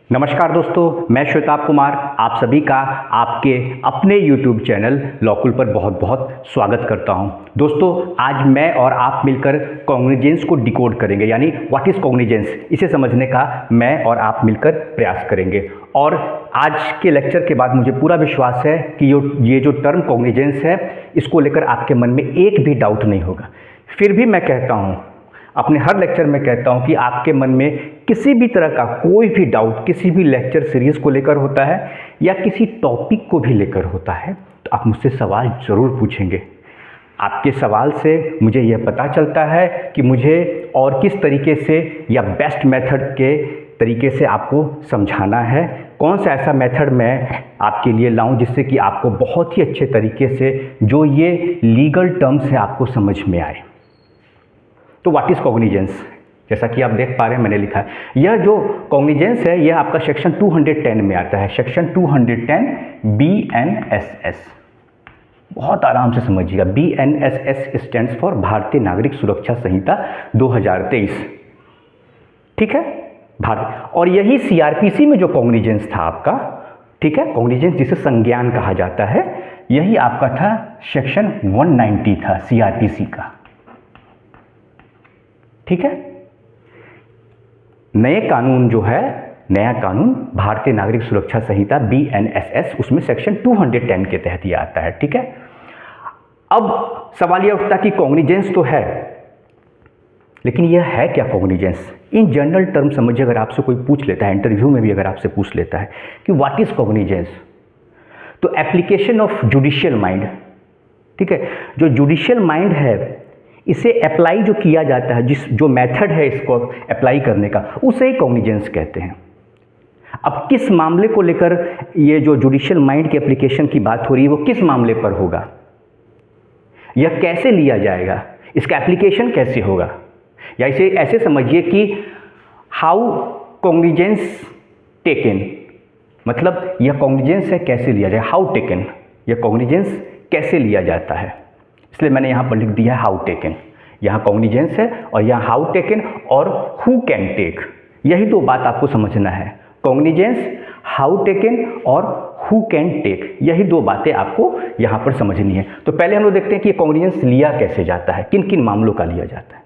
नमस्कार दोस्तों, मैं श्वेताब कुमार आप सभी का आपके अपने YouTube चैनल लॉकुल पर बहुत बहुत स्वागत करता हूं। दोस्तों, आज मैं और आप मिलकर कॉग्निजेंस को डिकोड करेंगे, यानी व्हाट इज़ कॉग्निजेंस, इसे समझने का मैं और आप मिलकर प्रयास करेंगे। और आज के लेक्चर के बाद मुझे पूरा विश्वास है कि ये जो टर्म कॉग्निजेंस है, इसको लेकर आपके मन में एक भी डाउट नहीं होगा। फिर भी मैं कहता हूँ, अपने हर लेक्चर में कहता हूं कि आपके मन में किसी भी तरह का कोई भी डाउट किसी भी लेक्चर सीरीज़ को लेकर होता है या किसी टॉपिक को भी लेकर होता है तो आप मुझसे सवाल ज़रूर पूछेंगे। आपके सवाल से मुझे यह पता चलता है कि मुझे और किस तरीके से या बेस्ट मेथड के तरीके से आपको समझाना है, कौन सा ऐसा मेथड मैं आपके लिए लाऊं जिससे कि आपको बहुत ही अच्छे तरीके से जो ये लीगल टर्म्स है आपको समझ में आए। तो व्हाट इज़ कॉग्निजेंस, जैसा कि आप देख पा रहे हैं मैंने लिखा है, यह जो कॉग्निजेंस है यह आपका सेक्शन 210 में आता है। सेक्शन 210 BNSS, बहुत आराम से समझिएगा। BNSS स्टैंड्स फॉर भारतीय नागरिक सुरक्षा संहिता 2023, ठीक है भारत। और यही CRPC में जो कॉग्निजेंस था आपका, ठीक है, कॉग्निजेंस जिसे संज्ञान कहा जाता है, यही आपका था सेक्शन 190 था CRPC का, ठीक है। नए कानून जो है, नया कानून भारतीय नागरिक सुरक्षा संहिता BNSS, उसमें सेक्शन 210 के तहत ये आता है, ठीक है। अब सवाल यह उठता कि कॉग्निजेंस तो है, लेकिन यह है क्या कॉग्निजेंस? इन जनरल टर्म समझिए, अगर आपसे कोई पूछ लेता है, इंटरव्यू में भी अगर आपसे पूछ लेता है कि व्हाट इज कॉग्निजेंस, तो एप्लीकेशन ऑफ जुडिशियल माइंड, ठीक है, जो जुडिशियल माइंड है इसे अप्लाई जो किया जाता है, जो मेथड है इसको अप्लाई करने का, उसे ही कॉग्निजेंस कहते हैं। अब किस मामले को लेकर ये जो जुडिशियल माइंड के एप्लीकेशन की बात हो रही है, वो किस मामले पर होगा, यह कैसे लिया जाएगा, इसका एप्लीकेशन कैसे होगा, या इसे ऐसे समझिए कि हाउ कॉग्निजेंस टेकन, मतलब यह कॉग्निजेंस है कैसे लिया जाए, हाउ टेकन, यह कॉग्निजेंस कैसे लिया जाता है, इसलिए मैंने यहाँ पर लिख दिया है हाउ टेकन। यहाँ कॉग्निजेंस है और यहाँ हाउ टेकन और हु कैन टेक, यही दो बात आपको समझना है। कॉग्निजेंस, हाउ टेकन और हु कैन टेक, यही दो बातें आपको यहाँ पर समझनी है। तो पहले हम लोग देखते हैं कि कॉग्निजेंस लिया कैसे जाता है, किन किन मामलों का लिया जाता है,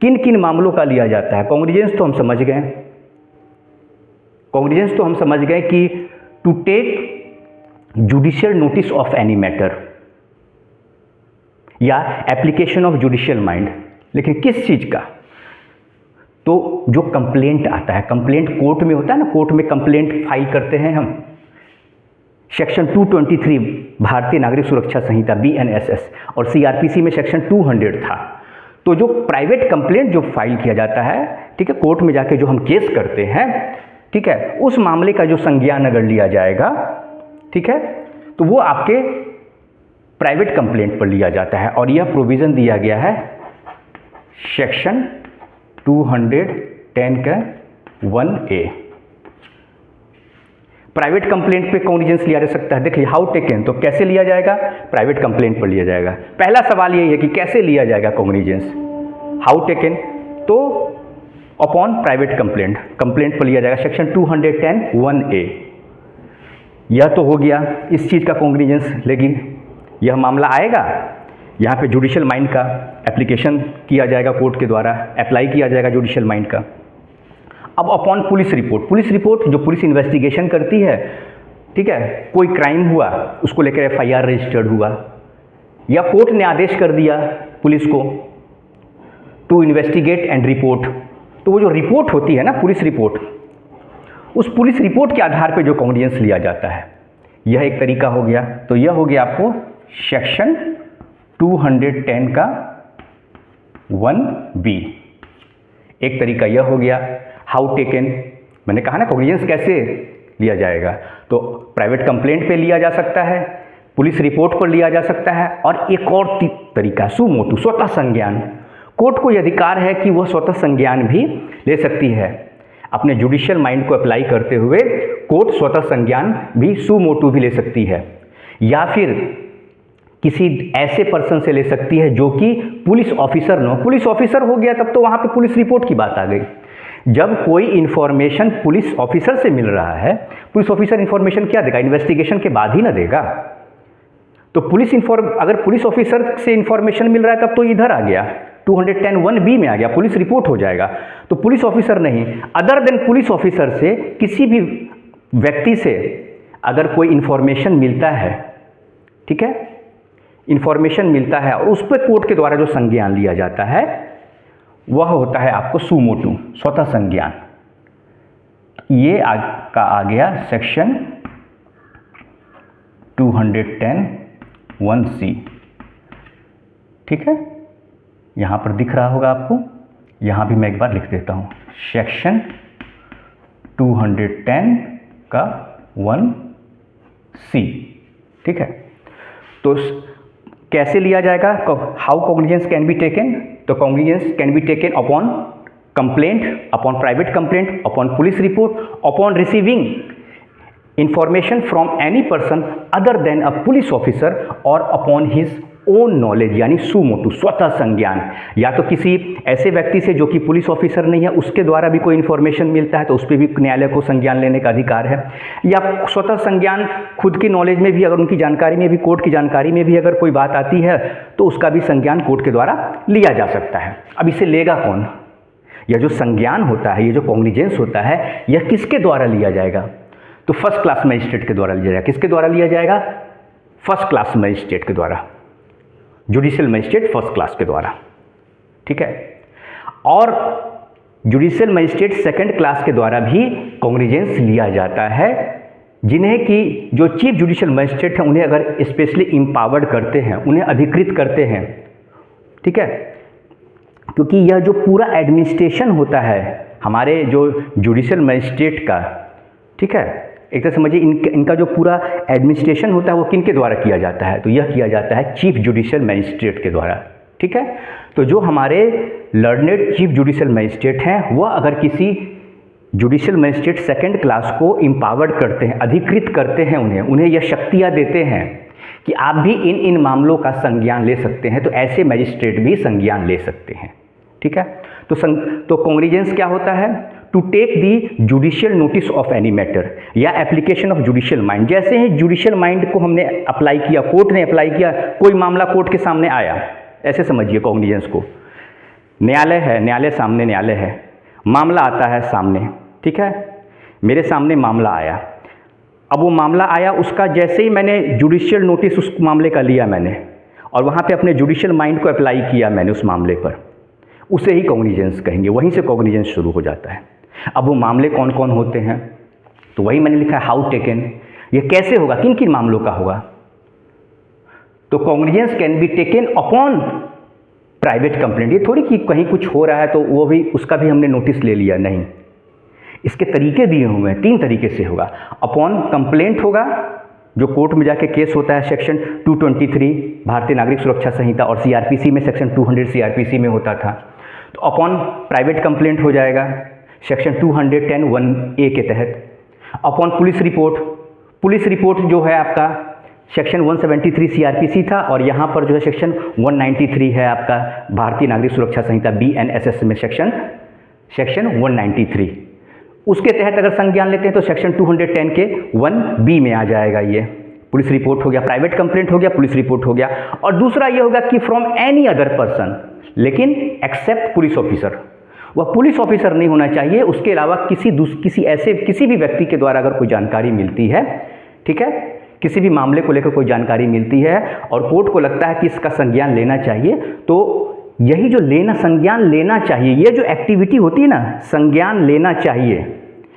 किन किन मामलों का लिया जाता है। कॉग्निजेंस तो हम समझ गए, कॉग्निजेंस तो हम समझ गए कि to take judicial notice of any matter या एप्लीकेशन ऑफ जुडिशियल माइंड, लेकिन किस चीज़ का? तो जो कंप्लेंट आता है, कंप्लेंट कोर्ट में होता है ना, कोर्ट में कंप्लेंट फाइल करते हैं हम, सेक्शन 223 भारतीय नागरिक सुरक्षा संहिता BNSS और CRPC में सेक्शन 200 था। तो जो प्राइवेट कंप्लेंट जो फाइल किया जाता है, ठीक है, कोर्ट में जाके जो हम केस करते हैं, ठीक है, उस मामले का जो संज्ञान अगर लिया जाएगा, ठीक है, तो वो आपके प्राइवेट कंप्लेंट पर लिया जाता है। और यह प्रोविज़न दिया गया है सेक्शन 210 का 1A। प्राइवेट कंप्लेंट पे कॉग्निजेंस लिया जा सकता है। देखिए, हाउ टेकन, तो कैसे लिया जाएगा, प्राइवेट कंप्लेंट पर लिया जाएगा। पहला सवाल यही है कि कैसे लिया जाएगा कॉग्निजेंस, हाउ टेकन, तो अपॉन प्राइवेट कंप्लेंट, कंप्लेंट पर लिया जाएगा, सेक्शन 210 1A। यह तो हो गया इस चीज़ का कॉग्निजेंस, लेकिन यह मामला आएगा, यहाँ पे जुडिशियल माइंड का एप्लीकेशन किया जाएगा, कोर्ट के द्वारा अप्लाई किया जाएगा जुडिशियल माइंड का। अब upon police report, police report जो पुलिस इन्वेस्टिगेशन करती है, ठीक है, कोई क्राइम हुआ उसको लेकर FIR रजिस्टर्ड हुआ या कोर्ट ने आदेश कर दिया पुलिस को टू इन्वेस्टिगेट एंड रिपोर्ट, तो वो जो रिपोर्ट होती है ना, पुलिस रिपोर्ट, उस पुलिस रिपोर्ट के आधार पर जो कॉग्निजेंस लिया जाता है, यह एक तरीका हो गया। तो यह हो गया आपको सेक्शन 210 का 1B, एक तरीका यह हो गया। हाउ टेकन, मैंने कहा ना कॉग्निजेंस कैसे लिया जाएगा, तो प्राइवेट कंप्लेंट पे लिया जा सकता है, पुलिस रिपोर्ट पर लिया जा सकता है, और एक और तरीका सु मोटू, स्वतः संज्ञान। कोर्ट को यह अधिकार है कि वह स्वतः संज्ञान भी ले सकती है। अपने जुडिशियल माइंड को अप्लाई करते हुए कोर्ट स्वतः संज्ञान भी सु मोटू भी ले सकती है, या फिर किसी ऐसे पर्सन से ले सकती है जो कि पुलिस ऑफिसर न हो। पुलिस ऑफिसर हो गया तब तो वहाँ पे पुलिस रिपोर्ट की बात आ गई, जब कोई इन्फॉर्मेशन पुलिस ऑफिसर से मिल रहा है, पुलिस ऑफिसर इन्फॉर्मेशन क्या देगा? इन्वेस्टिगेशन के बाद ही ना देगा। तो अगर पुलिस ऑफिसर से इन्फॉर्मेशन मिल रहा है तब तो इधर आ गया, 210(1)(b) में आ गया, पुलिस रिपोर्ट हो जाएगा। तो पुलिस ऑफिसर नहीं, अदर देन पुलिस ऑफिसर से किसी भी व्यक्ति से अगर कोई इन्फॉर्मेशन मिलता है, ठीक है, इन्फॉर्मेशन मिलता है और उस पर कोर्ट के द्वारा जो संज्ञान लिया जाता है वह होता है आपको सू मोटू, स्वतः संज्ञान। ये का आ गया सेक्शन 210(1)(c), ठीक है, यहाँ पर दिख रहा होगा आपको, यहाँ भी मैं एक बार लिख देता हूँ, सेक्शन 210(1)(c), ठीक है। तो कैसे लिया जाएगा? How cognizance can be taken? तो cognizance can be taken upon complaint, upon private complaint, upon police report, upon receiving information from any person other than a police officer और अपॉन हिज ओन नॉलेज, यानी सू मोटू, स्वतः संज्ञान। या तो किसी ऐसे व्यक्ति से जो कि पुलिस ऑफिसर नहीं है उसके द्वारा भी कोई इन्फॉर्मेशन मिलता है तो उस पर भी न्यायालय को संज्ञान लेने का अधिकार है, या स्वतः संज्ञान खुद की नॉलेज में भी, अगर उनकी जानकारी में भी, कोर्ट की जानकारी में भी अगर कोई बात आती है तो उसका भी संज्ञान कोर्ट के द्वारा लिया जा सकता है। अब इसे लेगा कौन? यह जो संज्ञान होता है, ये जो कॉग्निजेंस होता है, यह किसके द्वारा लिया जाएगा? तो फर्स्ट क्लास मजिस्ट्रेट के द्वारा लिया जाएगा। किसके द्वारा लिया जाएगा? फर्स्ट क्लास मजिस्ट्रेट के द्वारा, जुडिशियल मजिस्ट्रेट फर्स्ट क्लास के द्वारा, ठीक है। और जुडिशियल मजिस्ट्रेट सेकंड क्लास के द्वारा भी कॉग्निजेंस लिया जाता है, जिन्हें कि जो चीफ जुडिशियल मजिस्ट्रेट हैं उन्हें अगर स्पेशली इम्पावर्ड करते हैं, उन्हें अधिकृत करते हैं, ठीक है, क्योंकि यह जो पूरा एडमिनिस्ट्रेशन होता है हमारे जो जुडिशियल मजिस्ट्रेट का, ठीक है, एक तरह समझिए इनका जो पूरा एडमिनिस्ट्रेशन होता है वो किन के द्वारा किया जाता है? तो यह किया जाता है चीफ जुडिशियल मजिस्ट्रेट के द्वारा, ठीक है। तो जो हमारे लर्नेड चीफ जुडिशियल मजिस्ट्रेट हैं वह अगर किसी जुडिशियल मजिस्ट्रेट सेकंड क्लास को इम्पावर्ड करते हैं, अधिकृत करते हैं, उन्हें यह शक्तियाँ देते हैं कि आप भी इन मामलों का संज्ञान ले सकते हैं, तो ऐसे मजिस्ट्रेट भी संज्ञान ले सकते हैं, ठीक है। तो कॉग्निजेंस क्या होता है? To take the judicial notice of any matter या एप्लीकेशन ऑफ जुडिशियल माइंड। जैसे ही जुडिशियल माइंड को हमने अप्लाई किया, कोर्ट ने अप्लाई किया, कोई मामला कोर्ट के सामने आया, ऐसे समझिए कॉग्निजेंस को, न्यायालय है, न्यायालय सामने न्यायालय है, मामला आता है सामने, ठीक है, मेरे सामने मामला आया। अब वो मामला आया, उसका जैसे ही मैंने जुडिशियल नोटिस उस मामले का लिया मैंने, और वहाँ पे अपने जुडिशियल माइंड को अप्लाई किया मैंने उस मामले पर, उसे ही कॉग्निजेंस कहेंगे, वहीं से कॉग्निजेंस शुरू हो जाता है। अब वो मामले कौन कौन होते हैं? तो वही मैंने लिखा है हाउ टेकन, ये कैसे होगा, किन किन मामलों का होगा? तो cognizance can be taken upon private complaint. ये थोड़ी कि कहीं कुछ हो रहा है तो वो भी, उसका भी हमने नोटिस ले लिया, नहीं, इसके तरीके दिए हुए हैं, 3 तरीके से होगा। अपॉन कंप्लेंट होगा, जो कोर्ट में जाके केस होता है, सेक्शन 223 भारतीय नागरिक सुरक्षा संहिता और सीआरपीसी में सेक्शन 200 सीआरपीसी में होता था। तो अपॉन प्राइवेट कंप्लेंट हो जाएगा सेक्शन 210(1)(a) के तहत। Upon police report, police report जो है आपका सेक्शन 173 सीआरपीसी था, और यहाँ पर जो है सेक्शन 193 है आपका भारतीय नागरिक सुरक्षा संहिता BNSS में सेक्शन 193। उसके तहत अगर संज्ञान लेते हैं तो सेक्शन 210 के 1B में आ जाएगा। ये पुलिस रिपोर्ट हो गया, प्राइवेट कंप्लेंट हो गया, पुलिस रिपोर्ट हो गया। और दूसरा ये होगा कि फ्रॉम एनी अदर पर्सन, लेकिन एक्सेप्ट पुलिस ऑफिसर, वह पुलिस ऑफिसर नहीं होना चाहिए, उसके अलावा किसी भी व्यक्ति के द्वारा अगर कोई जानकारी मिलती है, ठीक है, किसी भी मामले को लेकर कोई जानकारी मिलती है और कोर्ट को लगता है कि इसका संज्ञान लेना चाहिए, तो यही जो संज्ञान लेना चाहिए, ये जो एक्टिविटी होती है ना, संज्ञान लेना चाहिए,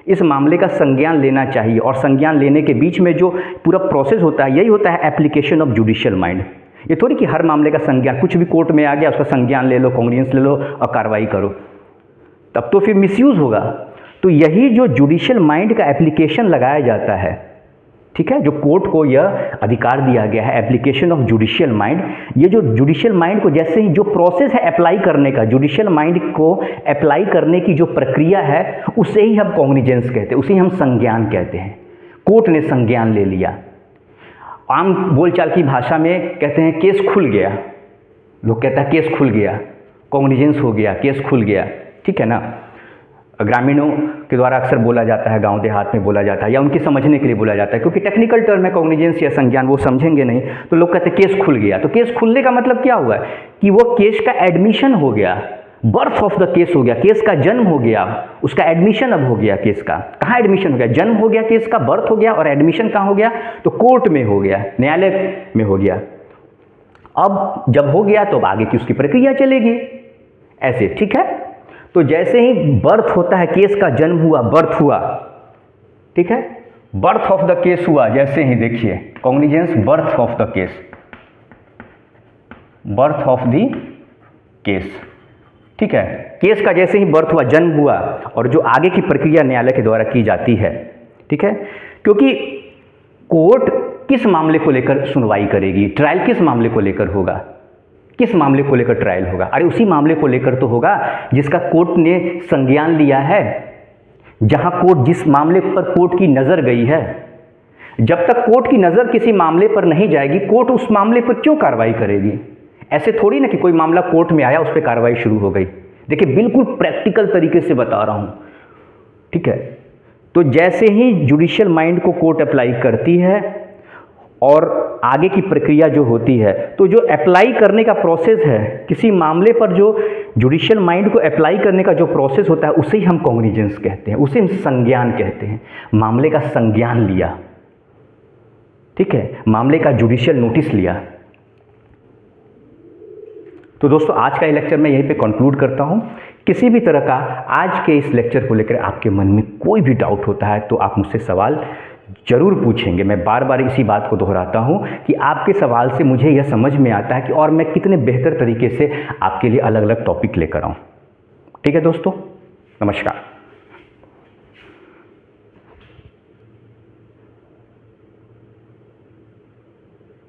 इस मामले का संज्ञान लेना चाहिए, और संज्ञान लेने के बीच में जो पूरा प्रोसेस होता है, यही होता है एप्लीकेशन ऑफ जुडिशियल माइंड। ये थोड़ी कि हर मामले का संज्ञान, कुछ भी कोर्ट में आ गया उसका संज्ञान ले लो, कॉग्निजेंस ले लो और कार्रवाई करो, तब तो फिर मिसयूज होगा। तो यही जो जुडिशियल माइंड का एप्लीकेशन लगाया जाता है, ठीक है, जो कोर्ट को यह अधिकार दिया गया है एप्लीकेशन ऑफ जुडिशियल माइंड, ये जो जुडिशियल माइंड को जैसे ही जो प्रोसेस है अप्लाई करने का, जुडिशियल माइंड को अप्लाई करने की जो प्रक्रिया है, उसे ही हम कॉग्निजेंस कहते हैं, उसे ही हम संज्ञान कहते हैं। कोर्ट ने संज्ञान ले लिया, आम बोलचाल की भाषा में कहते हैं केस खुल गया, लोग कहता है केस खुल गया, कॉग्निजेंस हो गया, केस खुल गया, ठीक है ना। ग्रामीणों के द्वारा अक्सर बोला जाता है, गांव देहात में बोला जाता है, या उनकी समझने के लिए बोला जाता है, क्योंकि टेक्निकल टर्म है कॉग्निजेंस या संज्ञान, वो समझेंगे नहीं तो लोग कहते हैं केस खुल गया। तो केस खुलने का मतलब क्या हुआ कि वो केस का एडमिशन हो गया, बर्थ ऑफ द केस हो गया, केस का जन्म हो गया, उसका एडमिशन अब हो गया। केस का कहाँ एडमिशन हो गया? जन्म हो गया केस का, बर्थ हो गया, और एडमिशन कहाँ हो गया? तो कोर्ट में हो गया, न्यायालय में हो गया। अब जब हो गया तो अब आगे की उसकी प्रक्रिया चलेगी ऐसे, ठीक है। तो जैसे ही बर्थ होता है, केस का जन्म हुआ, बर्थ हुआ, ठीक है, बर्थ ऑफ द केस हुआ, जैसे ही देखिए cognizance birth of the case, birth of the case, ठीक है। केस का जैसे ही बर्थ हुआ, जन्म हुआ, और जो आगे की प्रक्रिया न्यायालय के द्वारा की जाती है, ठीक है, क्योंकि कोर्ट किस मामले को लेकर सुनवाई करेगी, ट्रायल किस मामले को लेकर होगा, किस मामले को लेकर ट्रायल होगा? अरे उसी मामले को लेकर तो होगा जिसका कोर्ट ने संज्ञान लिया है, जहां कोर्ट, जिस मामले पर कोर्ट की नजर गई है। जब तक कोर्ट की नजर किसी मामले पर नहीं जाएगी, कोर्ट उस मामले पर क्यों कार्रवाई करेगी? ऐसे थोड़ी ना कि कोई मामला कोर्ट में आया, उस पर कार्रवाई शुरू हो गई। देखिए बिल्कुल प्रैक्टिकल तरीके से बता रहा हूं, ठीक है। तो जैसे ही जुडिशियल माइंड को कोर्ट अप्लाई करती है और आगे की प्रक्रिया जो होती है, तो जो अप्लाई करने का प्रोसेस है किसी मामले पर, जो जुडिशियल माइंड को अप्लाई करने का जो प्रोसेस होता है, उसे ही हम कॉग्निजेंस कहते हैं, उसे हम संज्ञान कहते हैं। मामले का संज्ञान लिया, ठीक है, मामले का जुडिशियल नोटिस लिया। तो दोस्तों आज का ये लेक्चर मैं यहीं पे कंक्लूड करता हूँ। किसी भी तरह का आज के इस लेक्चर को लेकर आपके मन में कोई भी डाउट होता है तो आप मुझसे सवाल जरूर पूछेंगे। मैं बार बार इसी बात को दोहराता हूँ कि आपके सवाल से मुझे यह समझ में आता है कि और मैं कितने बेहतर तरीके से आपके लिए अलग अलग टॉपिक लेकर आऊँ। ठीक है दोस्तों, नमस्कार।